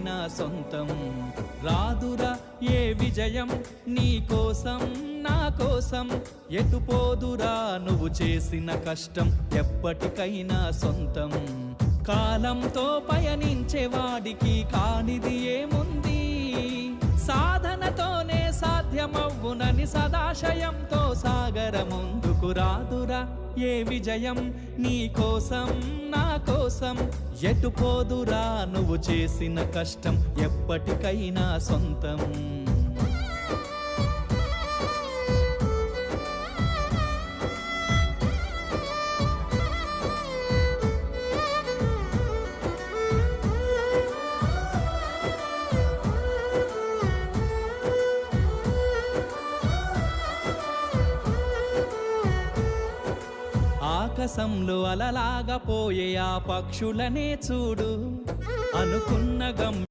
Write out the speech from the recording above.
ఎప్పటికైనా సొంతం. రాదురా ఏ విజయం నీ కోసం నా కోసం, ఎటుపోదురా నువ్వు చేసిన కష్టం ఎప్పటికైనా సొంతం. కాలంతో పయనించేవాడికి కానిది ఏముంది, సాధనతోనే సాధ్యమవ్వునని సదాశయంతో సాగర ముందుకు. రాదురా ఏ విజయం నీ కోసం నా కోసం, ఎటుపోదురా నువ్వు చేసిన కష్టం ఎప్పటికైనా సొంతం. ఆకాశంలో అలలాగా పోయే ఆ పక్షులనే చూడు, అనుకున్న గమ్యం